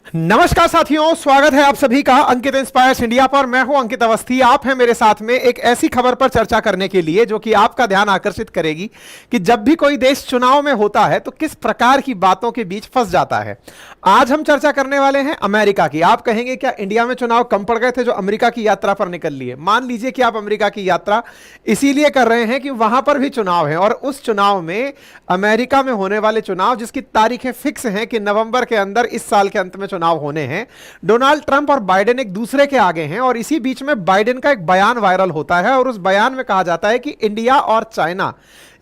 नमस्कार साथियों, स्वागत है आप सभी का अंकित इंस्पायर्स इंडिया पर। मैं हूं अंकित अवस्थी। आप हैं मेरे साथ में एक ऐसी खबर पर चर्चा करने के लिए जो कि आपका ध्यान आकर्षित करेगी कि जब भी कोई देश चुनाव में होता है तो किस प्रकार की बातों के बीच फंस जाता है। आज हम चर्चा करने वाले हैं अमेरिका की। आप कहेंगे क्या इंडिया में चुनाव कम पड़ गए थे जो अमेरिका की यात्रा पर निकल लिए? मान लीजिए कि आप अमेरिका की यात्रा इसीलिए कर रहे हैं कि वहां पर भी चुनाव है और उस चुनाव में अमेरिका में होने वाले चुनाव जिसकी तारीखें फिक्स हैं कि नवंबर के अंदर इस साल के अंत में चुनाव होने हैं। डोनाल्ड ट्रंप और बाइडेन एक दूसरे के आगे हैं और इसी बीच में बाइडेन का एक बयान वायरल होता है और उस बयान में कहा जाता है कि इंडिया और चाइना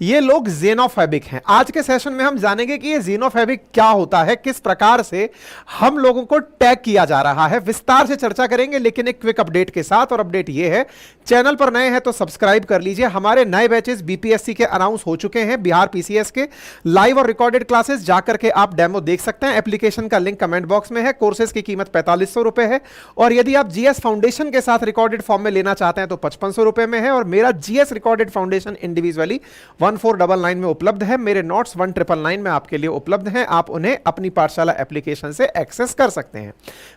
ये लोग ज़ेनोफोबिक हैं। आज के सेशन में हम जानेंगे कि ये ज़ेनोफोबिक क्या होता है, किस प्रकार से हम लोगों को टैग किया जा रहा है। विस्तार से चर्चा करेंगे लेकिन एक क्विक अपडेट के साथ। और अपडेट ये है, चैनल पर नए हैं तो सब्सक्राइब कर लीजिए। हमारे नए बैचेस बीपीएससी के अनाउंस हो चुके हैं, बिहार पीसीएस के लाइव और रिकॉर्डेड क्लासेस जाकर के आप डेमो देख सकते हैं। एप्लीकेशन का लिंक कमेंट बॉक्स में है। कोर्सेज की कीमत 4500 रुपए है और यदि आप जीएस फाउंडेशन के साथ रिकॉर्डेड फॉर्म में लेना चाहते हैं तो 5500 रुपए में है। और मेरा जीएस रिकॉर्डेड फाउंडेशन इंडिविजुअली 1499 में उपलब्ध है। मेरे नोट्स 1999 में आपके लिए उपलब्ध हैं। आप उन्हें अपनी पाठशाला एप्लीकेशन से एक्सेस कर सकते हैं।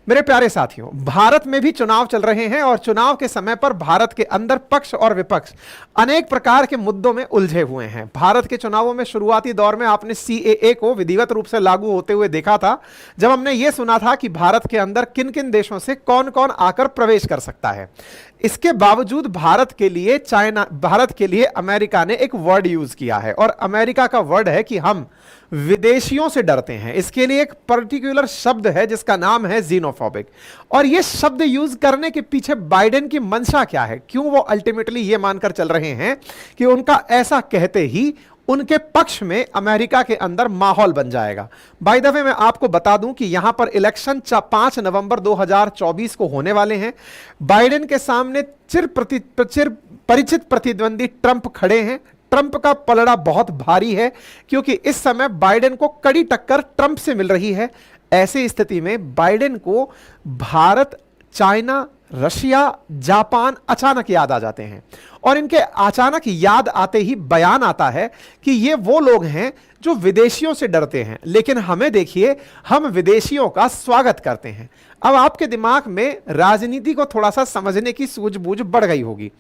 मेरे प्यारे साथियों, भारत में भी चुनाव चल रहे हैं और चुनाव के समय पर भारत के अंदर पक्ष और विपक्ष अनेक प्रकार के मुद्दों में उलझे हुए हैं। भारत के चुनावों में शुरुआती दौर में आपने सीएए को विधिवत रूप से लागू होते हुए देखा था, जब हमने यह सुना था कि भारत के अंदर किन किन देशों से कौन कौन आकर प्रवेश कर सकता है। इसके बावजूद भारत के लिए अमेरिका ने एक वर्ड यूज किया है और अमेरिका का वर्ड है कि हम विदेशियों से डरते हैं। इसके लिए एक पर्टिकुलर शब्द है जिसका नाम है ज़ेनोफोबिक। और यह शब्द यूज करने के पीछे बाइडेन की मंशा क्या है, क्यों वो अल्टीमेटली यह मानकर चल रहे हैं कि उनका ऐसा कहते ही उनके पक्ष में अमेरिका के अंदर माहौल बन जाएगा। बाय द वे मैं आपको बता दूं कि यहां पर इलेक्शन 5 नवंबर 2024 को होने वाले हैं। बाइडेन के सामने परिचित प्रतिद्वंदी ट्रंप खड़े हैं। ट्रंप का पलड़ा बहुत भारी है क्योंकि इस समय बाइडेन को कड़ी टक्कर ट्रंप से मिल रही है। ऐसी स्थिति में बाइडेन को भारत, चाइना, रशिया, जापान अचानक याद आ जाते हैं और इनके अचानक याद आते ही बयान आता है कि ये वो लोग हैं जो विदेशियों से डरते हैं। लेकिन हमें देखिए, हम विदेशियों का स्वागत करते हैं। अब आपके दिमाग में राजनीति को थोड़ा सा समझने की सूझबूझ बढ़ गई होगी।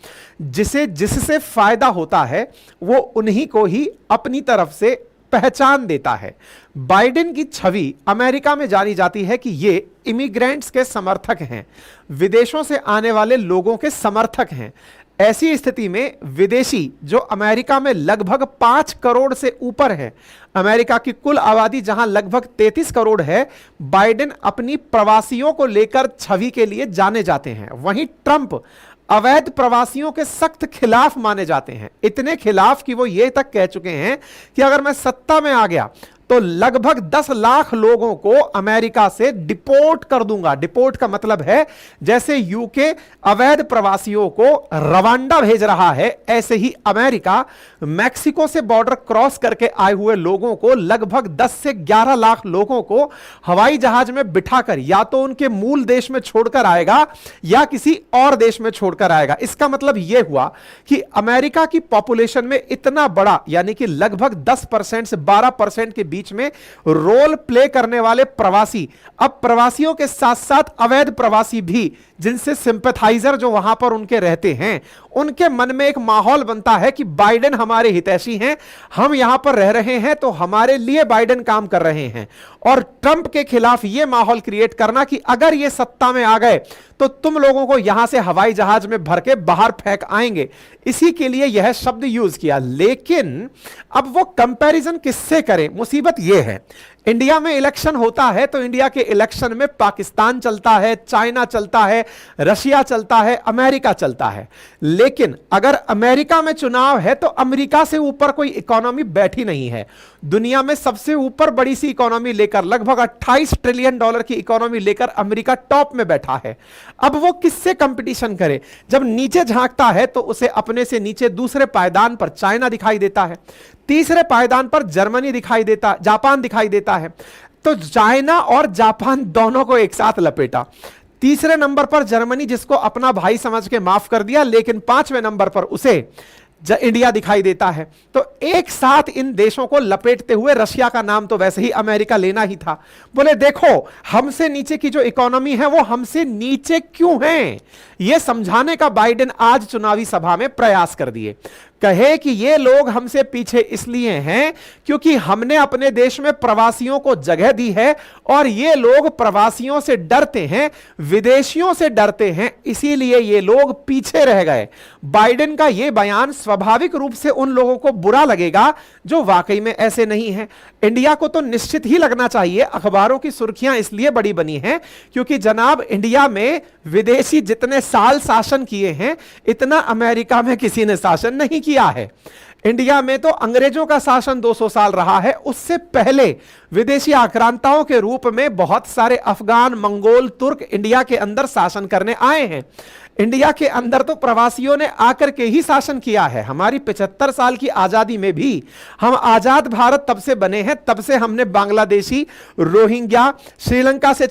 जिससे फायदा होता है वो उन्हीं को ही अपनी तरफ से पहचान देता है। बाइडेन की छवि अमेरिका में जानी जाती है कि ये इमिग्रेंट्स के समर्थक हैं, विदेशों से आने वाले लोगों के समर्थक हैं। ऐसी स्थिति में विदेशी जो अमेरिका में लगभग 5 करोड़ से ऊपर है, अमेरिका की कुल आबादी जहां लगभग 33 करोड़ है, बाइडेन अपनी प्रवासियों को लेकर छवि के लिए जाने जाते हैं। वहीं ट्रंप अवैध प्रवासियों के सख्त खिलाफ माने जाते हैं। इतने खिलाफ कि वो ये तक कह चुके हैं कि अगर मैं सत्ता में आ गया तो लगभग 10 लाख लोगों को अमेरिका से डिपोर्ट कर दूंगा। डिपोर्ट का मतलब है जैसे यूके अवैध प्रवासियों को रवांडा भेज रहा है, ऐसे ही अमेरिका मैक्सिको से बॉर्डर क्रॉस करके आए हुए लोगों को, लगभग 10 से 11 लाख लोगों को हवाई जहाज में बिठाकर या तो उनके मूल देश में छोड़कर आएगा या किसी और देश में छोड़कर आएगा। इसका मतलब यह हुआ कि अमेरिका की पॉपुलेशन में इतना बड़ा, यानी कि लगभग 10% से 12% के बीच में रोल प्ले करने वाले प्रवासी, अब प्रवासियों के साथ साथ अवैध प्रवासी भी, जिनसे सिंपैथाइजर जो वहां पर उनके रहते हैं, उनके मन में एक माहौल बनता है कि बाइडेन हमारे हितैषी हैं, हम यहां पर रह रहे हैं तो हमारे लिए बाइडेन काम कर रहे हैं। और ट्रंप के खिलाफ यह माहौल क्रिएट करना कि अगर ये सत्ता में आ गए तो तुम लोगों को यहां से हवाई जहाज में भर के बाहर फेंक आएंगे, इसी के लिए यह शब्द यूज किया। लेकिन अब वो कंपैरिजन किससे करें? मुसीबत यह है, इंडिया में इलेक्शन होता है तो इंडिया के इलेक्शन में पाकिस्तान चलता है, चाइना चलता है, रशिया चलता है, अमेरिका चलता है। लेकिन अगर अमेरिका में चुनाव है तो अमेरिका से ऊपर कोई इकोनॉमी बैठी नहीं है। दुनिया में सबसे ऊपर बड़ी सी इकोनॉमी लेकर, लगभग 28 ट्रिलियन डॉलर की इकोनॉमी लेकर अमेरिका टॉप में बैठा है। अब वो किससे कंपटीशन करे? जब नीचे झांकता है तो उसे अपने से नीचे दूसरे पायदान पर चाइना दिखाई देता है, तीसरे पायदान पर जर्मनी दिखाई देता, जापान दिखाई देता है। तो चाइना और जापान दोनों को एक साथ लपेटा। तीसरे नंबर पर जर्मनी, जिसको अपना भाई समझ के माफ कर दिया, लेकिन 5वें नंबर पर उसे इंडिया दिखाई देता है। तो एक साथ इन देशों को लपेटते हुए रशिया का नाम तो वैसे ही अमेरिका लेना ही था। बोले देखो हमसे नीचे की जो इकोनॉमी है वो हमसे नीचे क्यों है, यह समझाने का बाइडेन आज चुनावी सभा में प्रयास कर दिए। कहे कि ये लोग हमसे पीछे इसलिए हैं क्योंकि हमने अपने देश में प्रवासियों को जगह दी है और ये लोग प्रवासियों से डरते हैं, विदेशियों से डरते हैं, इसीलिए ये लोग पीछे रह गए। बाइडेन का यह बयान स्वाभाविक रूप से उन लोगों को बुरा लगेगा जो वाकई में ऐसे नहीं हैं। इंडिया को तो निश्चित ही लगना चाहिए। अखबारों की सुर्खियां इसलिए बड़ी बनी हैं क्योंकि जनाब इंडिया में विदेशी जितने साल शासन किए हैं इतना अमेरिका में किसी ने शासन नहीं किया है। इंडिया में तो अंग्रेजों का शासन 200 साल रहा है, उससे पहले विदेशी आक्रांताओं के रूप में बहुत सारे अफगान, मंगोल, तुर्क इंडिया के अंदर शासन करने आए हैं। इंडिया के अंदर तो प्रवासियों ने आकर के ही शासन किया है। हमारी 75 साल की आजादी में भी हम आजाद भारत तब से बने हैं, तब से हमने बांग्लादेशी, रोहिंग्या, श्रीलंका से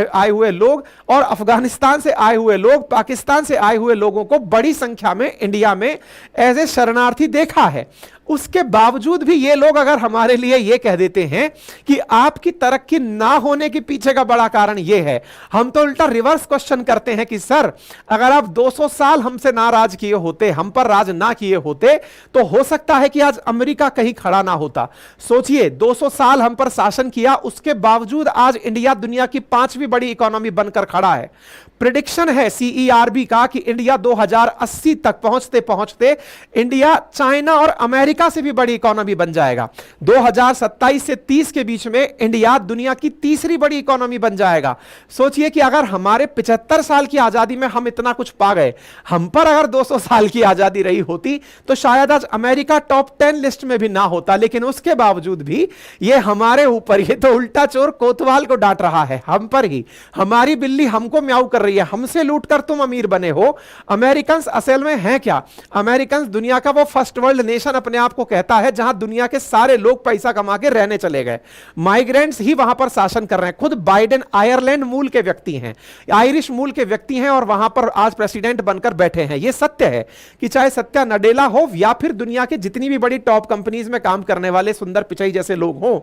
आए हुए लोग और अफगानिस्तान से आए हुए लोग, पाकिस्तान से आए हुए लोगों को बड़ी संख्या में इंडिया में एज ए शरणार्थी देखा है। उसके बावजूद भी ये लोग अगर हमारे लिए ये कह देते हैं कि आपकी तरक्की ना होने के पीछे का बड़ा कारण ये है, हम तो उल्टा रिवर्स क्वेश्चन करते हैं कि सर अगर आप 200 साल हमसे ना राज किए होते, हम पर राज ना किए होते, तो हो सकता है कि आज अमेरिका कहीं खड़ा ना होता। सोचिए 200 साल हम पर शासन किया, उसके बावजूद आज इंडिया दुनिया की 5वीं बड़ी इकोनॉमी बनकर खड़ा है। प्रेडिक्शन है सीईआरबी का कि इंडिया 2080 तक पहुंचते पहुंचते इंडिया चाइना और अमेरिका से भी बड़ी इकोनॉमी बन जाएगा। 2027 से 30 के बीच में इंडिया दुनिया की 3री बड़ी इकोनॉमी बन जाएगा। सोचिए कि अगर हमारे 75 साल की आजादी में हम इतना कुछ पा गए, हम पर अगर 200 साल की आजादी रही होती तो शायद आज अमेरिका टॉप 10 लिस्ट में भी ना होता। लेकिन उसके बावजूद भी ये हमारे ऊपर, ये तो उल्टा चोर कोतवाल को डांट रहा है, हम पर ही। हमारी बिल्ली हमको म्याऊ कर रही है, हमसे लूटकर तुम अमीर बने हो। अमेरिकन असल में हैं क्या? अमेरिकन दुनिया का वो फर्स्ट वर्ल्ड नेशन अपने आप को कहता है जहां दुनिया के सारे लोग पैसा कमा के रहने चले गए, माइग्रेंट्स ही वहां पर शासन कर रहे हैं। खुद बाइडेन आयरलैंड मूल के व्यक्ति हैं, आयरिश मूल के व्यक्ति हैं और वहां पर आज प्रेसिडेंट बनकर बैठे हैं। यह सत्य है कि चाहे सत्या नडेला हो या फिर दुनिया के जितनी भी बड़ी टॉप कंपनीज में काम करने वाले सुंदर पिचाई जैसे लोग हों,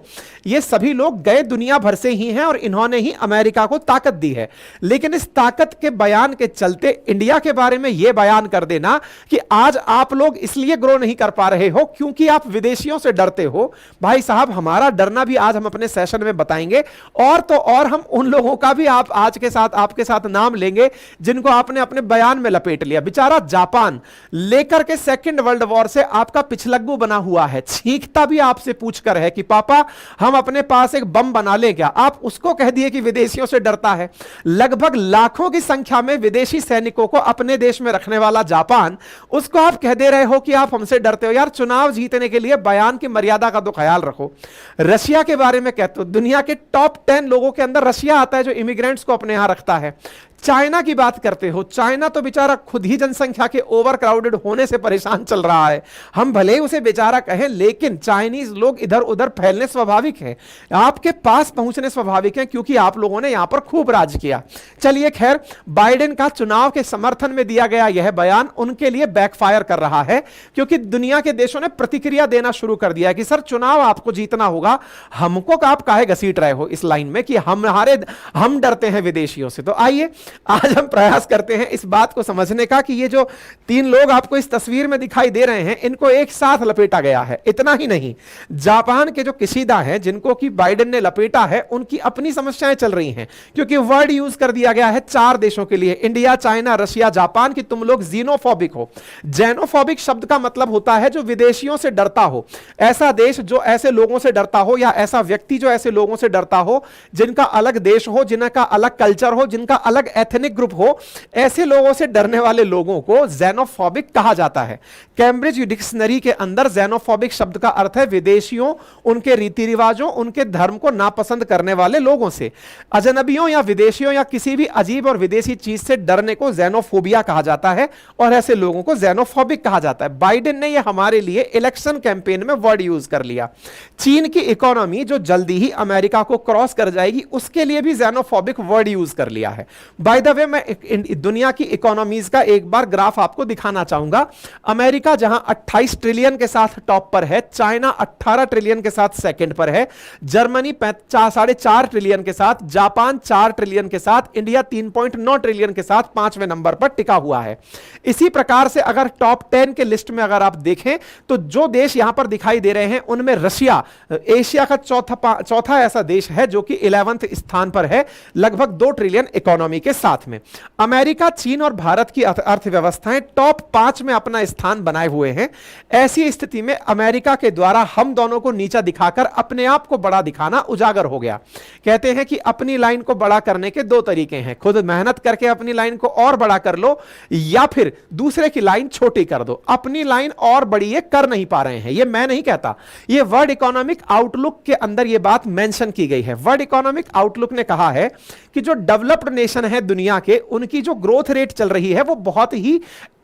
ये सभी लोग गए दुनिया भर से ही हैं और इन्होंने ही अमेरिका को ताकत दी है। लेकिन इस ताकत के बयान के चलते इंडिया के बारे में यह बयान कर देना कि आज आप लोग इसलिए ग्रो नहीं कर पा रहे हो क्योंकि आप विदेशियों से डरते हो। भाई साहब, हमारा डरना भी आज हम अपने सेशन में बताएंगे, और तो और हम उन लोगों का भी आप आज के साथ आपके साथ नाम लेंगे जिनको आपने अपने बयान में लपेट लिया। बेचारा जापान लेकर के सेकंड वर्ल्ड वॉर से आपका पिछलग्गू बना हुआ है, छींकता भी आपसे पूछकर है कि पापा हम अपने पास एक बम बना ले क्या? आप उसको कह दिए कि विदेशियों से डरता है। लगभग लाखों की संख्या में विदेशी सैनिकों को अपने देश में रखने वाला जापान, उसको आप कह दे रहे हो कि आप हमसे डरते हो। यार, चुनाव जीतने के लिए बयान की मर्यादा का तो ख्याल रखो। रशिया के बारे में कहते हो, दुनिया के टॉप 10 लोगों के अंदर रशिया आता है जो इमिग्रेंट्स को अपने यहां रखता है। चाइना की बात करते हो, चाइना तो बेचारा खुद ही जनसंख्या के ओवर क्राउडेड होने से परेशान चल रहा है। हम भले ही उसे बेचारा कहें, लेकिन चाइनीज लोग इधर उधर फैलने स्वाभाविक है, आपके पास पहुंचने स्वाभाविक है क्योंकि आप लोगों ने यहां पर खूब राज किया। चलिए खैर, बाइडेन का चुनाव के समर्थन में दिया गया यह बयान उनके लिए बैकफायर कर रहा है क्योंकि दुनिया के देशों ने प्रतिक्रिया देना शुरू कर दिया कि सर चुनाव आपको जीतना होगा, हमको आप काहे घसीट रहे हो इस लाइन में कि हम डरते हैं विदेशियों से। तो आइए आज हम प्रयास करते हैं इस बात को समझने का कि ये जो 3 लोग आपको इस तस्वीर में दिखाई दे रहे हैं, इनको एक साथ लपेटा गया है। इतना ही नहीं, जापान के जो किशिदा हैं जिनको कि बाइडेन ने लपेटा है, उनकी अपनी समस्याएं चल रही हैं क्योंकि वर्ड यूज कर दिया गया है 4 देशों के लिए, इंडिया, चाइना, रशिया, जापान, कि तुम लोग जीनोफोबिक हो। जेनोफोबिक शब्द का मतलब होता है जो विदेशियों से डरता हो, ऐसा देश जो ऐसे लोगों से डरता हो या ऐसा व्यक्ति जो ऐसे लोगों से डरता हो जिनका अलग देश हो, जिनका अलग कल्चर हो, जिनका अलग एथनिक ग्रुप हो, ऐसे लोगों से डरने वाले लोगों को जेनोफोबिक कहा जाता है। कैम्ब्रिज डिक्शनरी के अंदर जेनोफोबिक शब्द का अर्थ है विदेशियों, उनके रीति रिवाजों, उनके धर्म को नापसंद करने वाले लोगों से। अजनबियों या विदेशियों या किसी भी अजीब और विदेशी चीज से डरने को जेनोफोबिया कहा जाता है और ऐसे लोगों को जेनोफोबिक कहा जाता है। बाइडेन ने यह हमारे लिए इलेक्शन कैंपेन में वर्ड यूज कर लिया। चीन की इकोनॉमी जो जल्दी ही अमेरिका को क्रॉस कर जाएगी, उसके लिए भी जेनोफोबिक वर्ड यूज कर लिया है। बाय द वे मैं दुनिया की इकोनॉमीज का एक बार ग्राफ आपको दिखाना चाहूंगा। अमेरिका जहां 28 ट्रिलियन के साथ टॉप पर है, चाइना 18 ट्रिलियन के साथ सेकंड पर है, जर्मनी 4.5 ट्रिलियन के साथ, जापान 4 ट्रिलियन के साथ, इंडिया 3.9 ट्रिलियन के साथ 5वें नंबर पर टिका हुआ है। इसी प्रकार से अगर टॉप 10 के लिस्ट में अगर आप देखें तो जो देश यहां पर दिखाई दे रहे हैं उनमें रशिया एशिया का चौथा ऐसा देश है जो कि 11वें स्थान पर है, लगभग 2 ट्रिलियन इकोनॉमी के साथ में। अमेरिका, चीन और भारत की अर्थव्यवस्थाएं टॉप 5 में अपना स्थान बनाए हुए हैं। ऐसी स्थिति में अमेरिका के द्वारा हम दोनों को नीचा दिखाकर अपने आप को बड़ा दिखाना उजागर हो गया। कहते हैं कि अपनी लाइन को बड़ा करने के 2 तरीके हैं, खुद मेहनत करके अपनी लाइन को और बड़ा कर लो या फिर दूसरे की लाइन छोटी कर दो। अपनी लाइन और बड़ी ये कर नहीं पा रहे हैं, ये मैं नहीं कहता, ये वर्ल्ड इकोनॉमिक आउटलुक के अंदर ये बात मेंशन की गई है। वर्ल्ड इकोनॉमिक आउटलुक ने कहा है कि जो डेवलप्ड नेशन है दुनिया के, उनकी जो ग्रोथ रेट चल रही है वो बहुत ही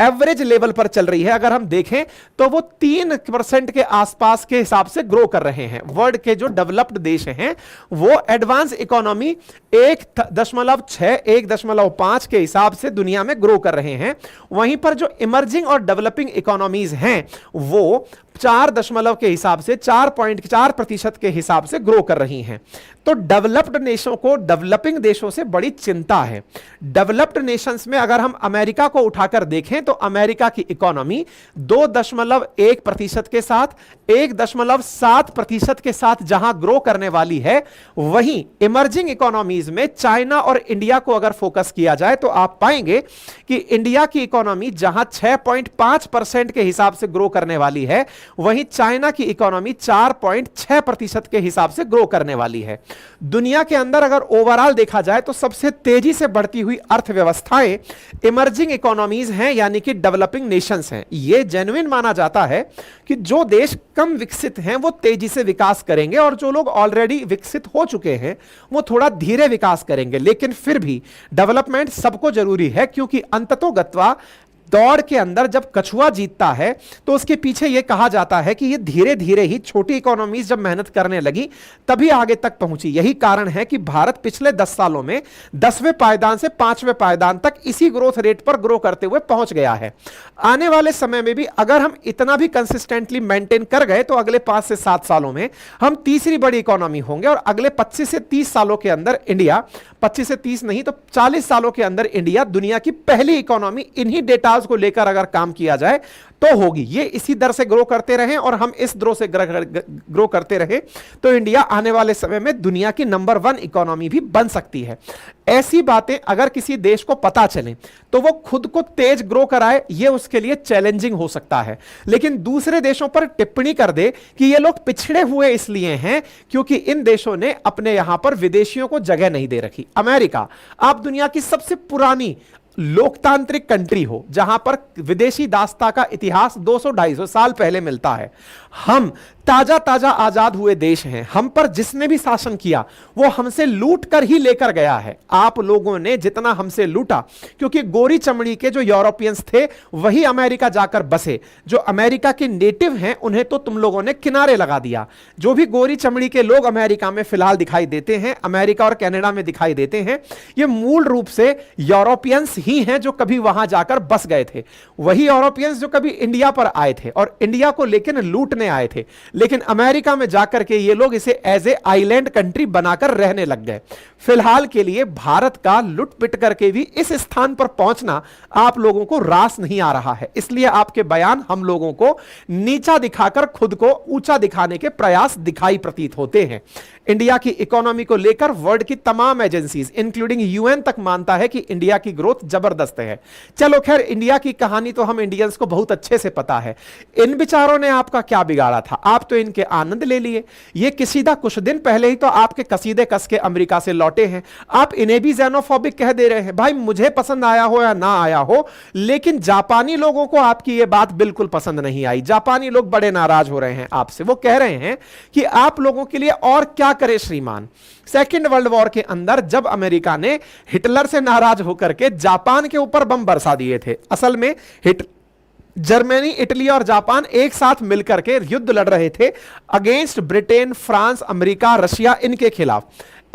एवरेज लेवल पर चल रही है। अगर हम देखें तो वो 3% के आसपास के हिसाब से ग्रो कर रहे हैं। वर्ल्ड के जो डेवलप्ड देश हैं वो एडवांस इकोनॉमी 1.6 1.5 के हिसाब से दुनिया में ग्रो कर रहे हैं। वहीं पर जो इमर्जिंग और डेवलपिंग इकोनॉमीज हैं वो 4 के हिसाब से 4.4% के हिसाब से ग्रो कर रही हैं। तो डेवलप्ड नेशनों को डेवलपिंग देशों से बड़ी चिंता है। डेवलप्ड नेशंस में अगर हम अमेरिका को उठाकर देखें तो अमेरिका की इकोनॉमी 2.1% के साथ 1.7% के साथ जहां ग्रो करने वाली है, वहीं इमर्जिंग इकोनॉमीज में चाइना और इंडिया को अगर फोकस किया जाए तो आप पाएंगे कि इंडिया की इकोनॉमी जहां 6.5% के हिसाब से ग्रो करने वाली है, वहीं चाइना की इकोनॉमी 4.6% के हिसाब से ग्रो करने वाली है। दुनिया के अंदर अगर ओवरऑल देखा जाए तो सबसे तेजी से बढ़ती हुई अर्थव्यवस्थाएं इमर्जिंग इकोनॉमीज हैं, यानी कि डेवलपिंग नेशंस हैं। यह जेन्युइन माना जाता है कि जो देश कम विकसित हैं वो तेजी से विकास करेंगे और जो लोग ऑलरेडी विकसित हो चुके हैं वो थोड़ा धीरे विकास करेंगे। लेकिन फिर भी डेवलपमेंट सबको जरूरी है, क्योंकि अंततोगत्वा दौड़ के अंदर जब कछुआ जीतता है तो उसके पीछे यह कहा जाता है कि ये धीरे धीरे ही छोटी इकोनॉमीज जब मेहनत करने लगी तभी आगे तक पहुंची। यही कारण है कि भारत पिछले 10 सालों में 10वें पायदान से 5वें पायदान तक इसी ग्रोथ रेट पर ग्रो करते हुए पहुंच गया है। आने वाले समय में भी अगर हम इतना भी कंसिस्टेंटली मेंटेन कर गए तो अगले 5 से 7 सालों में हम तीसरी बड़ी इकोनॉमी होंगे और अगले 25 से 30 सालों के अंदर इंडिया, 25 से 30 नहीं तो 40 सालों के अंदर इंडिया दुनिया की पहली इकोनॉमी इन्हीं डेटा को लेकर अगर काम किया जाए तो होगी। ये इसी दर से ग्रो करते रहें और हम इस दर से ग्रो करते रहे तो इंडिया आने वाले समय में दुनिया की नंबर 1 इकोनॉमी भी बन सकती है। ऐसी बातें अगर किसी देश को पता चले तो वो खुद को तेज ग्रो कराए, ये उसके लिए चैलेंजिंग हो सकता है। लेकिन दूसरे देशों पर टिप्पणी कर दे कि ये लोग पिछड़े हुए इसलिए हैं क्योंकि इन देशों ने अपने यहां पर विदेशियों को जगह नहीं दे रखी। अमेरिका, आप दुनिया की सबसे पुरानी लोकतांत्रिक कंट्री हो जहां पर विदेशी दासता का इतिहास 200-250 साल पहले मिलता है। हम ताजा ताजा आजाद हुए देश हैं। हम पर जिसने भी शासन किया वो हमसे लूट कर ही लेकर गया है। आप लोगों ने जितना हमसे लूटा, क्योंकि गोरी चमड़ी के जो यूरोपियंस थे वही अमेरिका जाकर बसे। जो अमेरिका के नेटिव हैं उन्हें तो तुम लोगों ने किनारे लगा दिया। जो भी गोरी चमड़ी के लोग अमेरिका में फिलहाल दिखाई देते हैं, अमेरिका और कनाडा में दिखाई देते हैं, ये मूल रूप से यूरोपियंस ही हैं जो कभी वहां जाकर बस गए थे। वही यूरोपियंस जो कभी इंडिया पर आए थे और इंडिया को लेकिन लूटने आए थे, लेकिन अमेरिका में जाकर के ये लोग इसे एज ए आइलैंड कंट्री बनाकर रहने लग गए। फिलहाल के लिए भारत का लुट पिट करके भी इस स्थान पर पहुंचना आप लोगों को रास नहीं आ रहा है। इसलिए आपके बयान हम लोगों को नीचा दिखाकर खुद को ऊंचा दिखाने के प्रयास दिखाई प्रतीत होते हैं। इंडिया की इकोनॉमी को लेकर वर्ल्ड की तमाम एजेंसीज इंक्लूडिंग यूएन तक मानता है कि इंडिया की ग्रोथ जबरदस्त है। चलो खैर, इंडिया की कहानी तो हम इंडियंस को बहुत अच्छे से पता है। इन बेचारों ने आपका क्या बिगाड़ा था? आप तो इनके आनंद ले लिए। ये कसीदा कुछ दिन पहले ही तो आपके कसीदे कस के अमेरिका से लौटे हैं। आप इन्हें भी ज़ेनोफोबिक कह दे रहे हैं। भाई मुझे पसंद आया हो या ना आया हो, लेकिन जापानी लोगों को आपकी ये बात बिल्कुल पसंद नहीं आई। जापानी लोग बड़े नाराज हो रहे हैं आपसे। वो कह रहे हैं कि आप लोगों के लिए और क्या करे श्रीमान। सेकेंड वर्ल्ड वॉर के अंदर जब अमेरिका ने हिटलर से नाराज होकर के जापान के ऊपर बम बरसा दिए थे, असल में जर्मनी, इटली और जापान एक साथ मिलकर के युद्ध लड़ रहे थे against Britain, France, America, Russia, इनके खिलाफ।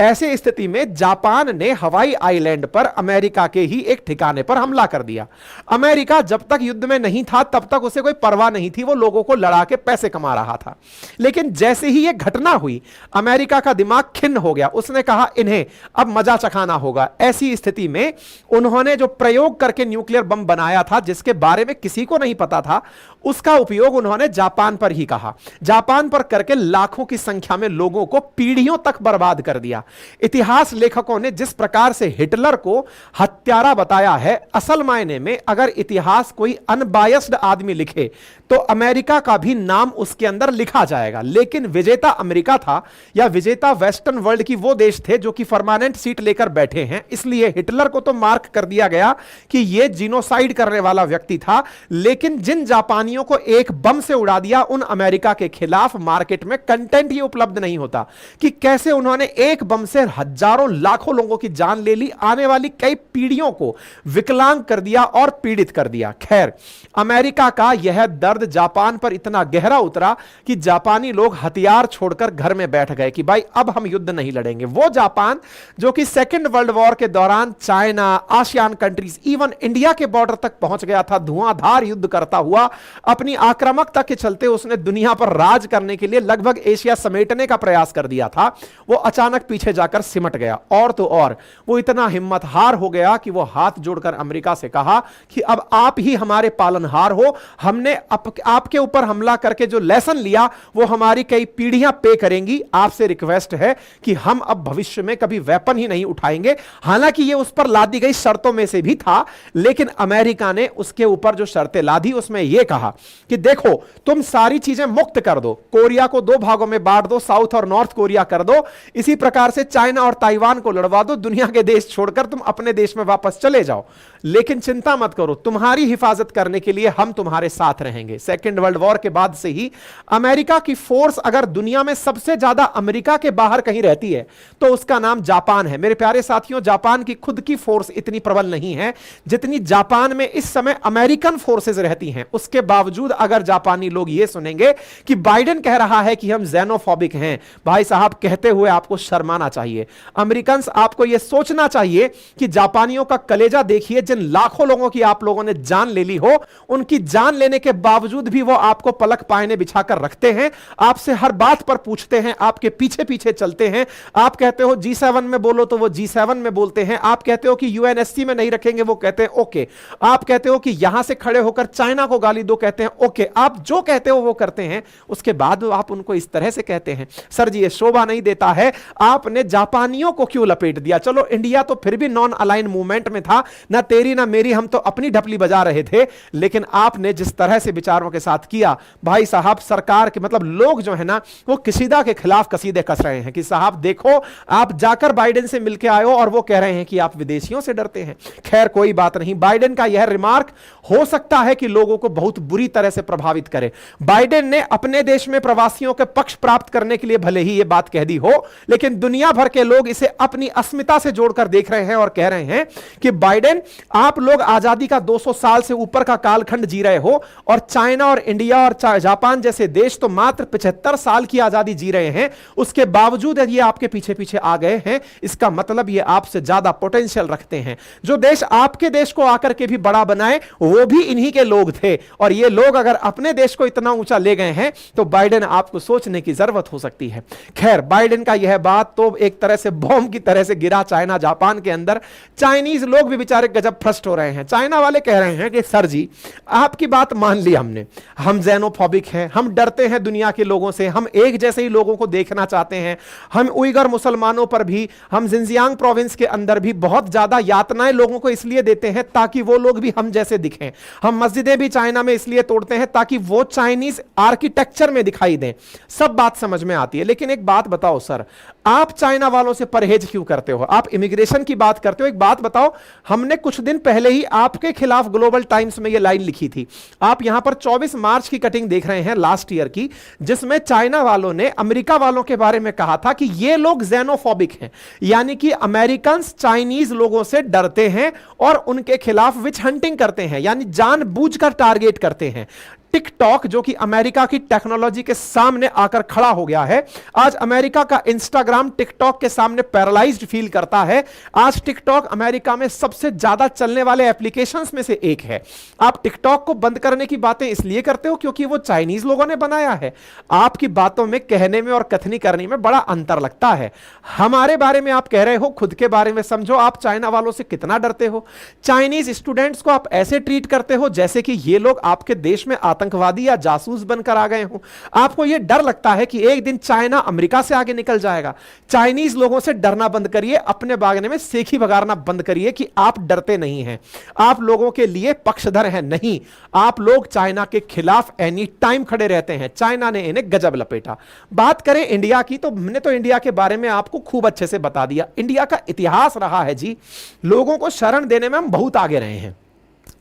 ऐसे स्थिति में जापान ने हवाई आइलैंड पर अमेरिका के ही एक ठिकाने पर हमला कर दिया। अमेरिका जब तक युद्ध में नहीं था तब तक उसे कोई परवाह नहीं थी, वो लोगों को लड़ा के पैसे कमा रहा था। लेकिन जैसे ही यह घटना हुई, अमेरिका का दिमाग खिन्न हो गया। उसने कहा इन्हें अब मजा चखाना होगा। ऐसी स्थिति में उन्होंने जो प्रयोग करके न्यूक्लियर बम बनाया था, जिसके बारे में किसी को नहीं पता था, उसका उपयोग उन्होंने जापान पर ही कहा। जापान पर करके लाखों की संख्या में लोगों को पीढ़ियों तक बर्बाद कर दिया। इतिहास लेखकों ने जिस प्रकार से हिटलर को हत्यारा बताया है, असल मायने में अगर इतिहास कोई अनबायस्ड आदमी लिखे तो अमेरिका का भी नाम उसके अंदर लिखा जाएगा। लेकिन विजेता अमेरिका था, या विजेता वेस्टर्न वर्ल्ड की वो देश थे जो कि परमानेंट सीट लेकर बैठे हैं। इसलिए हिटलर को तो मार्क कर दिया गया कि यह जीनोसाइड करने वाला व्यक्ति था। लेकिन जिन जापानियों को एक बम से उड़ा दिया, उन अमेरिका के खिलाफ मार्केट में कंटेंट ये उपलब्ध नहीं होता कि कैसे उन्होंने एक बम से हजारों लाखों लोगों की जान ले ली, आने वाली कई पीढ़ियों को विकलांग कर दिया और पीड़ित कर दिया। खैर, अमेरिका का यह दर्द जापान पर इतना गहरा उतरा कि जापानी लोग हथियार छोड़कर घर में बैठ गए कि भाई अब हम युद्ध नहीं लड़ेंगे। वो जापान जो कि सेकेंड वर्ल्ड वॉर के दौरान China, ASEAN countries, even India के बॉर्डर तक पहुंच गया था, धुआंधार युद्ध करता हुआ, अपनी आक्रामकता के चलते उसने दुनिया पर राज करने के लिए लगभग एशिया समेटने का प्रयास कर दिया था, वो अचानक पीछे जाकर सिमट गया। और तो और वो इतना हिम्मतहार हो गया कि वो हाथ जोड़कर अमेरिका से कहा कि अब आप ही हमारे पालनहार हो, हमने आपके ऊपर हमला करके जो लेसन लिया वो हमारी कई पीढ़ियां पे करेंगी। आपसे रिक्वेस्ट है कि हम अब भविष्य में कभी वेपन ही नहीं उठाएंगे। हालांकि ये उस पर लादी गई शर्तों में से भी था, लेकिन अमेरिका ने उसके ऊपर जो शर्तें लादी उसमें यह कहा कि देखो तुम सारी चीजें मुक्त कर दो, कोरिया को दो भागों में बांट दो, साउथ और नॉर्थ कोरिया कर दो, इसी प्रकार से चाइना और ताइवान को लड़वा दो, दुनिया के देश छोड़कर तुम अपने देश में वापस चले जाओ, लेकिन चिंता मत करो, तुम्हारी हिफाजत करने के लिए हम तुम्हारे साथ रहेंगे। सेकेंड वर्ल्ड वॉर के बाद से ही अमेरिका की फोर्स अगर दुनिया में सबसे ज्यादा अमेरिका के बाहर कहीं रहती है तो उसका नाम जापान है। मेरे प्यारे साथियों, जापान की खुद की फोर्स इतनी प्रबल नहीं है जितनी जापान में इस समय अमेरिकन फोर्सेस रहती हैं। उसके बावजूद अगर जापानी लोग यह सुनेंगे कि बाइडेन कह रहा है कि हम जेनोफोबिक हैं, भाई साहब कहते हुए आपको शर्माना चाहिए। अमेरिकन आपको यह सोचना चाहिए कि जापानियों का कलेजा देखिए, जिन लाखों लोगों की आप लोगों ने जान ले ली हो, उनकी जान लेने के बावजूद भी वो आपको पलक पायने बिछाकर रखते हैं, आपसे हर बात पर पूछते हैं, आपके पीछे पीछे चलते हैं। आप कहते हो G7 में बोलो तो वो G7 में बोलते हैं, आप कहते हो कि UNSC में नहीं रखेंगे, वो कहते हैं ओके, आप कहते हो कि यहां से खड़े होकर चाइना को गाली दो, कहते हैं ओके, आप जो कहते हो वो करते हैं। उसके बाद आप उनको इस तरह से कहते हैं, सर जी ये शोभा नहीं देता है, आपने जापानियों को क्यों लपेट दिया? चलो इंडिया तो फिर भी नॉन अलाइन मूवमेंट में था, ना तेरी ना मेरी, हम तो अपनी ढपली बजा रहे थे, लेकिन आपने जिस तरह से विचारों के साथ किया, भाई साहब सरकार के मतलब लोग जो है ना वो कसीदा के खिलाफ कसीदे कस रहे हैं कि साहब देखो आप जाकर बाइडेन से मिलके आए हो और वो कह रहे हैं कि आप विदेशियों से डरते हैं। खैर कोई बात नहीं, बाइडेन का यह रिमार्क हो सकता है कि लोगों को बहुत बुरी तरह से प्रभावित करे। बाइडेन ने अपने देश में प्रवासियों के पक्ष प्राप्त करने के लिए भले ही यह बात कह दी हो, लेकिन दुनिया भर के लोग इसे अपनी अस्मिता से जोड़कर देख रहे हैं और कह रहे हैं कि बाइडेन आप लोग आजादी का 200 साल से ऊपर का कालखंड जी रहे हो और चाइना और इंडिया और जापान जैसे देश तो मात्र 75 साल की आजादी जी रहे हैं, उसके बावजूद ये आपके पीछे पीछे आ गए हैं। इसका मतलब ये आपसे ज्यादा पोटेंशियल रखते हैं। जो देश आपके देश को आकर के भी बड़ा बनाए वो भी इन्हीं के लोग थे, और ये लोग अगर अपने देश को इतना ऊंचा ले गए हैं तो बाइडेन आपको सोचने की जरूरत हो सकती है। खैर बाइडेन का यह बात तो एक तरह से बॉम्ब की तरह से गिरा चाइना जापान के अंदर। चाइनीज लोग भी बेचारे गजब फ्रस्ट हो रहे हैं। चाइना वाले कह रहे हैं कि सर जी आपकी बात मान ली हमने, हम जेनोफोबिक हैं, हम डरते हैं दुनिया के लोगों से, हम एक जैसे ही लोगों को देखना चाहते हैं, हम उइगर मुसलमानों पर भी, हम जिनजियांग प्रोविंस के अंदर भी बहुत ज्यादा यातनाएं लोगों को इसलिए देते हैं ताकि वो लोग भी हम जैसे दिखें, हम मस्जिदें भी चाइना में इसलिए तोड़ते हैं ताकि वो चाइनीज आर्किटेक्चर में दिखाई दें। सब बात समझ में आती है, लेकिन एक बात बताओ सर, आप चाइना वालों से परहेज क्यों करते हो? आप इमिग्रेशन की बात करते हो। एक बात बताओ, हमने कुछ दिन पहले ही आपके खिलाफ ग्लोबल टाइम्स में यह लाइन लिखी थी, आप यहां पर 24 मार्च की कटिंग देख रहे हैं लास्ट ईयर की, जिसमें चाइना वालों ने अमेरिका वालों के बारे में कहा था कि ये लोग जेनोफोबिक हैं, यानी कि अमेरिकन चाइनीज लोगों से डरते हैं और उनके खिलाफ विच हंटिंग करते हैं, यानी जानबूझकर टारगेट करते हैं। टिकटॉक जो कि अमेरिका की टेक्नोलॉजी के सामने आकर खड़ा हो गया है। आज अमेरिका का इंस्टाग्राम टिकटॉक के सामने पैरालाइज्ड फील करता है। आज टिकटॉक अमेरिका में सबसे ज्यादा चलने वाले एप्लीकेशंस में से एक है। आप टिकटॉक को बंद करने की बातें इसलिए करते हो क्योंकि वो चाइनीज लोगों ने बनाया है। आपकी बातों में, कहने में और कथनी करने में बड़ा अंतर लगता है। हमारे बारे में आप कह रहे हो, खुद के बारे में समझो। आप चाइना वालों से कितना डरते हो। चाइनीज स्टूडेंट्स को आप ऐसे ट्रीट करते हो जैसे कि ये लोग आपके देश में आतंकवादी या जासूस बनकर आ गए हो। आपको यह डर लगता है कि एक दिन चाइना अमेरिका से आगे निकल जाएगा। चाइनीज लोगों से डरना बंद करिए, अपने बागने में सेखी भगाना बंद करिए कि आप डरते नहीं हैं। आप लोगों के लिए पक्षधर हैं नहीं, आप लोग चाइना के खिलाफ एनी टाइम खड़े रहते हैं। चाइना ने इन्हें गजब लपेटा। बात करें इंडिया की, तो हमने तो इंडिया के बारे में आपको खूब अच्छे से बता दिया। इंडिया का इतिहास रहा है जी, लोगों को शरण देने में हम बहुत आगे रहे हैं।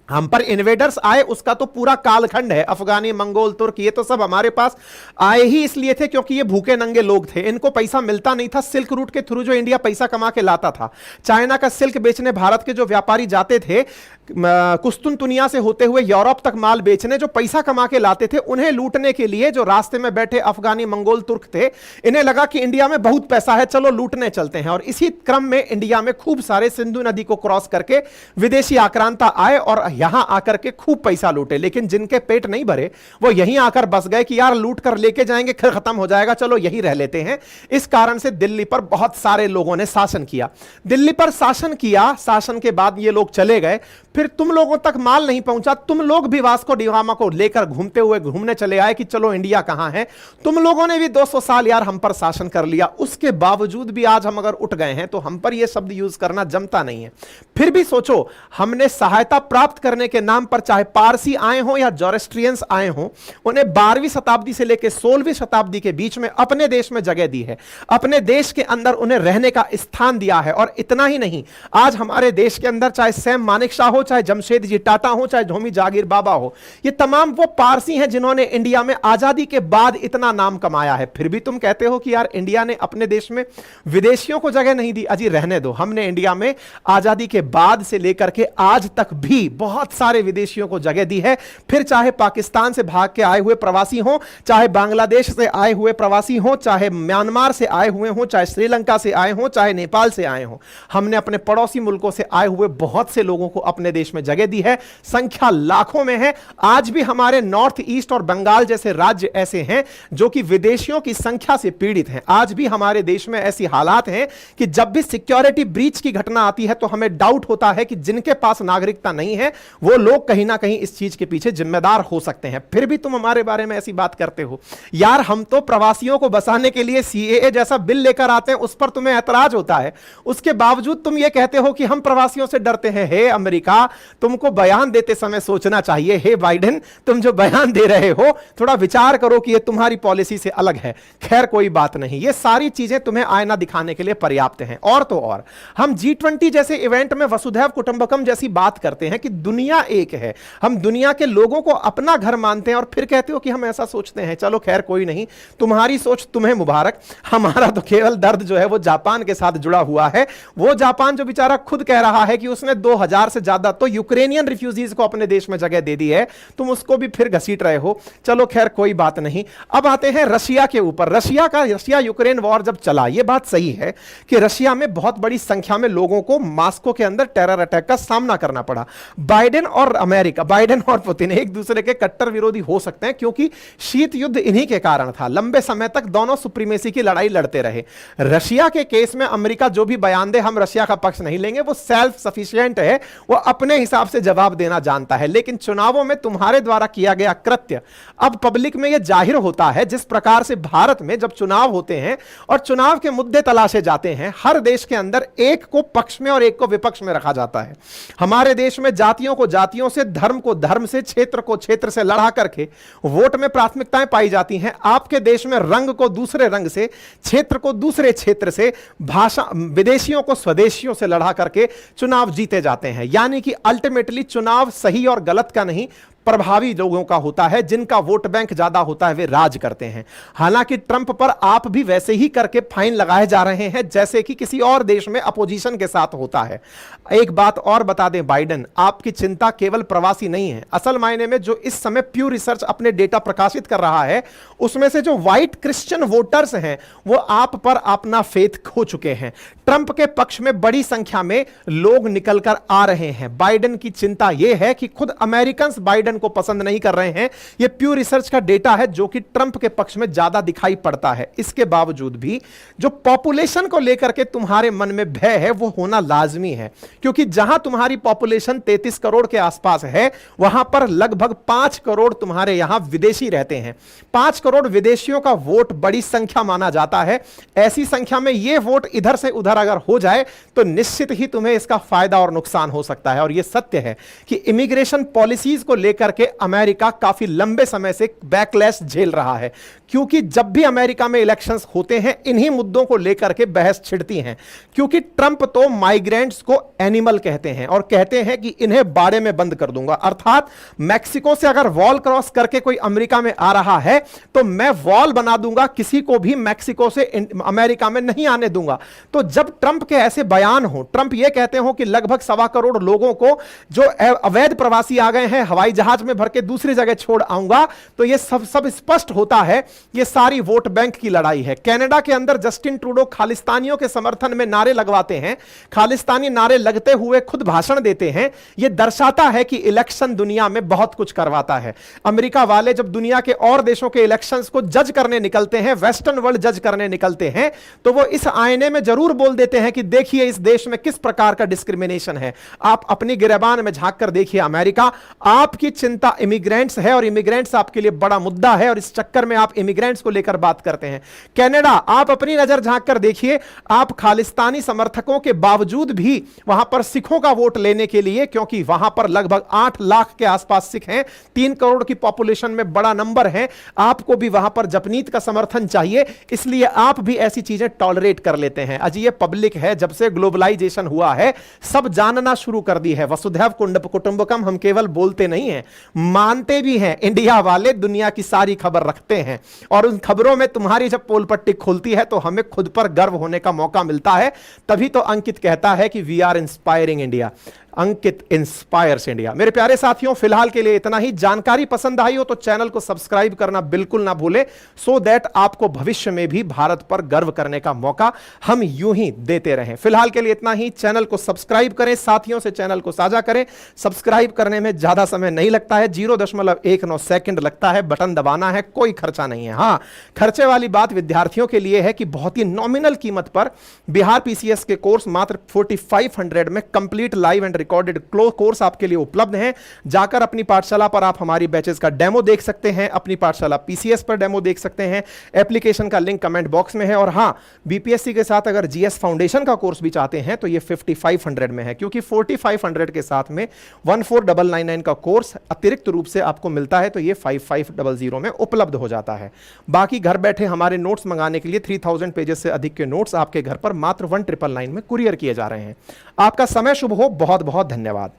हम पर इन्वेडर्स आए उसका तो पूरा कालखंड है। अफगानी, मंगोल, तुर्क, ये तो सब हमारे पास आए ही इसलिए थे क्योंकि ये भूखे नंगे लोग थे। इनको पैसा मिलता नहीं था। सिल्क रूट के थ्रू जो इंडिया पैसा कमा के लाता था, चाइना का सिल्क बेचने भारत के जो व्यापारी जाते थे कुस्तुनतुनिया से होते हुए यूरोप तक माल बेचने, जो पैसा कमा के लाते थे, उन्हें लूटने के लिए जो रास्ते में बैठे अफगानी, मंगोल, तुर्क थे, इन्हें लगा कि इंडिया में बहुत पैसा है, चलो लूटने चलते हैं। और इसी क्रम में इंडिया में खूब सारे सिंधु नदी को क्रॉस करके विदेशी आक्रांता आए और यहां आकर के खूब पैसा लूटे। लेकिन जिनके पेट नहीं भरे वो यहीं आकर बस गए कि यार लूट कर लेके जाएंगे, फिर खत्म हो जाएगा, चलो यहीं रह लेते हैं। इस कारण से दिल्ली पर बहुत सारे लोगों ने शासन किया। दिल्ली पर शासन किया, शासन के बाद ये लोग चले गए, फिर तुम लोगों तक माल नहीं पहुंचा। तुम लोग भी वास्को डी गामा को लेकर घूमने चले आए कि चलो इंडिया कहां है। तुम लोगों ने भी 200 साल यार हम पर शासन कर लिया। उसके बावजूद भी आज हम अगर उठ गए हैं तो हम पर यह शब्द यूज करना जमता नहीं है। फिर भी सोचो, हमने सहायता प्राप्त करने के नाम पर चाहे पारसी आए हो या जोरेस्ट्रियंस आए हो, उन्हें 12वीं शताब्दी से लेकर 16वीं शताब्दी के बीच में अपने देश में जगह दी है। अपने देश के अंदर उन्हें रहने का स्थान दिया है। और इतना ही नहीं, आज हमारे देश के अंदर चाहे सैम मानेकशॉ हो, चाहे जमशेद जी टाटा हो, चाहे होमी जागीर बाबा हो, ये तमाम वो पारसी हैं जिन्होंने इंडिया में आजादी के बाद इतना नाम कमाया है। फिर भी तुम कहते हो कि यार इंडिया ने अपने देश में विदेशियों को जगह नहीं दी। अजी रहने दो, हमने इंडिया में आजादी के बाद से लेकर के आज तक भी बहुत सारे विदेशियों को जगह दी है। फिर चाहे पाकिस्तान से भाग के आए हुए प्रवासी हो, चाहे बांग्लादेश से आए हुए प्रवासी हो, चाहे म्यांमार से आए हुए हो, चाहे श्रीलंका से आए हो, चाहे नेपाल से आए हो, हमने अपने पड़ोसी मुल्कों से आए हुए बहुत से लोगों को अपने देश में जगह दी है। संख्या लाखों में है। आज भी हमारे नॉर्थ ईस्ट और बंगाल जैसे राज्य ऐसे हैं जो कि विदेशियों की संख्या से पीड़ित हैं। आज भी हमारे देश में ऐसी हालात हैं कि जब भी सिक्योरिटी ब्रीच की घटना आती है तो हमें डाउट होता है कि जिनके पास नागरिकता नहीं है वो लोग कहीं ना कहीं इस चीज के पीछे जिम्मेदार हो सकते हैं। फिर भी तुम हमारे बारे में ऐसी बात करते हो। यार हम तो प्रवासियों को बसाने के लिए सीएए जैसा बिल लेकर आते हैं, उस पर तुम्हें ऐतराज होता है। उसके बावजूद तुम ये कहते हो कि हम प्रवासियों से डरते हैं। हे अमेरिका, तुमको बयान देते समय सोचना चाहिए। हे बाइडेन, तुम जो बयान दे रहे हो थोड़ा विचार करो कि यह तुम्हारी पॉलिसी से अलग है। खैर कोई बात नहीं, ये सारी चीजें तुम्हें आईना दिखाने के लिए पर्याप्त हैं। और तो और, हम G20 जैसे इवेंट में वसुधैव कुटुंबकम जैसी बात करते हैं कि दुनिया एक है, हम दुनिया के लोगों को अपना घर मानते हैं, और फिर कहते हो कि हम ऐसा सोचते हैं। चलो खैर कोई नहीं, तुम्हारी सोच तुम्हें मुबारक। हमारा तो केवल दर्द जो है वो जापान के साथ जुड़ा हुआ है। वो जापान जो बेचारा खुद कह रहा है कि उसने 2000 से ज्यादा तो यूक्रेनियन रिफ्यूजीज को अपने देश में जगह दे दी है, तुम उसको भी फिर घसीट रहे हो। चलो खैर कोई बात नहीं। अब आते हैं रशिया के ऊपर। रशिया यूक्रेन वॉर जब चला, यह बात सही है कि रशिया में बहुत बड़ी संख्या में लोगों को मॉस्को के अंदर टेरर अटैक का सामना करना पड़ा। बाइडेन और पुतिन एक दूसरे के कट्टर विरोधी हो सकते हैं क्योंकि शीत युद्ध इन्हीं के कारण था। लंबे समय तक दोनों सुप्रीमेसी की लड़ाई लड़ते रहे। रशिया के केस में अमेरिका जो भी बयान दे, हम रशिया का पक्ष नहीं लेंगे। वो सेल्फ सफिशिएंट है, वो अपने हिसाब से जवाब देना जानता है। लेकिन चुनावों में तुम्हारे द्वारा किया गया कृत्य अब पब्लिक में यह जाहिर होता है। जिस प्रकार से भारत में जब चुनाव होते हैं और चुनाव के मुद्दे तलाशे जाते हैं, हर देश के अंदर एक को पक्ष में और एक को विपक्ष में रखा जाता है। हमारे देश में जातियों को जातियों से, धर्म को धर्म से, क्षेत्र को क्षेत्र से लड़ा करके वोट में प्राथमिकताएं पाई जाती हैं। आपके देश में रंग को दूसरे रंग से, क्षेत्र को दूसरे क्षेत्र से, भाषा, विदेशियों को स्वदेशियों से लड़ा करके चुनाव जीते जाते हैं। यानी कि अल्टीमेटली चुनाव सही और गलत का नहीं, प्रभावी लोगों का होता है, जिनका वोट बैंक ज्यादा होता है वे राज करते हैं। हालांकि ट्रंप पर आप भी वैसे ही करके फाइन लगाए जा रहे हैं जैसे कि किसी और देश में अपोजिशन के साथ होता है। एक बात और बता दें बाइडेन, आपकी चिंता केवल प्रवासी नहीं है। असल मायने में जो इस समय प्यू रिसर्च अपने डेटा प्रकाशित कर रहा है उसमें से जो व्हाइट क्रिश्चियन वोटर्स हैं वो आप पर अपना फेथ खो चुके हैं। ट्रंप के पक्ष में बड़ी संख्या में लोग निकलकर आ रहे हैं। बाइडेन की चिंता यह है कि खुद अमेरिकन बाइडेन को पसंद नहीं कर रहे हैं। यह प्यू रिसर्च का डेटा है जो कि ट्रंप के पक्ष में ज्यादा दिखाई पड़ता है। इसके बावजूद भी जो पॉपुलेशन को लेकर के तुम्हारे मन में भय है वो होना लाजमी है, क्योंकि जहां तुम्हारी पॉपुलेशन 33 करोड़ के आसपास है वहां पर लगभग 5 करोड़ तुम्हारे यहां विदेशी रहते हैं। 5 करोड़ विदेशियों का वोट बड़ी संख्या माना जाता है। ऐसी संख्या में यह वोट इधर से उधर अगर हो जाए तो निश्चित ही तुम्हें इसका फायदा और नुकसान हो सकता है। और यह सत्य है कि इमिग्रेशन पॉलिसीज को लेकर के अमेरिका काफी लंबे समय से बैकलैश झेल रहा है, क्योंकि जब भी अमेरिका में इलेक्शंस होते हैं इन्हीं मुद्दों को लेकर के बहस छिड़ती हैं। क्योंकि ट्रंप तो माइग्रेंट्स को एनिमल कहते हैं और कहते हैं कि इन्हें बाड़े में बंद कर दूंगा, अर्थात मैक्सिको से अगर वॉल क्रॉस करके कोई अमेरिका में आ रहा है तो मैं वॉल बना दूंगा, किसी को भी मैक्सिको से अमेरिका में नहीं आने दूंगा। तो जब ट्रंप के ऐसे बयान हो, ट्रंप यह कहते हो कि लगभग 1.25 करोड़ लोगों को जो अवैध प्रवासी आ गए हैं हवाई जहाज में भर के दूसरी जगह छोड़ आऊंगा, तो यह सब स्पष्ट होता है यह सारी वोट बैंक की लड़ाई है। कनाडा के अंदर जस्टिन ट्रूडो खालिस्तानियों के समर्थन में नारे लगवाते हैं, खालिस्तानी नारे लगते हुए खुद भाषण देते हैं। यह दर्शाता है कि इलेक्शन दुनिया में बहुत कुछ करवाता है। अमेरिका वाले जब दुनिया के और देशों के इलेक्शंस को जज करने निकलते हैं, वेस्टर्न वर्ल्ड जज करने निकलते हैं, तो वो इस आईने में जरूर बोल देते हैं कि देखिए इस देश में किस प्रकार का डिस्क्रिमिनेशन है। आप अपनी गिरेबान में झांक कर देखिए अमेरिका, आपकी चिंता इमिग्रेंट्स है और इमिग्रेंट्स आपके लिए बड़ा मुद्दा है और इस चक्कर में आप इमिग्रेंट्स को लेकर बात करते हैं। कनाडा, आप अपनी नजर झांक कर देखिए, आप खालिस्तानी समर्थकों के बावजूद भी वहां पर सिखों का वोट लेने के लिए, क्योंकि वहां पर लगभग 8 लाख के आसपास सिख हैं, 3 करोड़ की पॉपुलेशन में बड़ा नंबर है, आपको भी वहां पर जपनीत का समर्थन चाहिए, इसलिए आप भी ऐसी चीजें टॉलरेट कर लेते हैं। अजी ये पब्लिक है, जब से ग्लोबलाइजेशन हुआ है सब जानना शुरू कर दी है। वसुधैव कुटुंबकम हम केवल बोलते नहीं हैं, मानते भी हैं। इंडिया वाले दुनिया की सारी खबर रखते हैं और उन खबरों में तुम्हारी जब पोल पट्टी खुलती है तो हमें खुद पर गर्व होने का मौका मिलता है। तभी तो अंकित कहता है कि we are inspiring India. Ankit inspires India. मेरे प्यारे साथियों, फिलहाल के लिए इतना ही। जानकारी पसंद आई हो तो चैनल को सब्सक्राइब करना बिल्कुल ना भूलें, सो दैट आपको भविष्य में भी भारत पर गर्व करने का मौका हम यूं ही देते रहें। फिलहाल के लिए इतना ही। चैनल को सब्सक्राइब करें, साथियों से चैनल को साझा करें। सब्सक्राइब करने में ज्यादा समय नहीं लगता है, 0.19 सेकंड लगता है, बटन दबाना है, कोई खर्चा नहीं है। हां, खर्चे वाली बात विद्यार्थियों के लिए है कि बहुत ही नॉमिनल कीमत पर बिहार पीसीएस के कोर्स मात्र 4500 में complete live and recorded course आपके लिए उपलब्ध हैं। जाकर अपनी पाठशाला पर आप हमारी बैचेस का डेमो देख सकते हैं, अपनी पाठशाला पीसीएस पर डेमो देख सकते हैं। एप्लीकेशन का लिंक कमेंट बॉक्स में है। और हां, बीपीएससी के साथ अगर जीएस फाउंडेशन का कोर्स भी चाहते हैं तो ये 5500 में है, क्योंकि 4500 के साथ में 14999 का कोर्स अतिरिक्त रूप से आपको मिलता है, तो ये 5500 में उपलब्ध हो जाता है। बाकी घर बैठे हमारे नोट्स मंगाने के लिए 3000 पेजेस से अधिक के नोट्स आपके घर पर मात्र 1999 में कुरियर किए जा रहे हैं। आपका समय शुभ हो। बहुत बहुत धन्यवाद।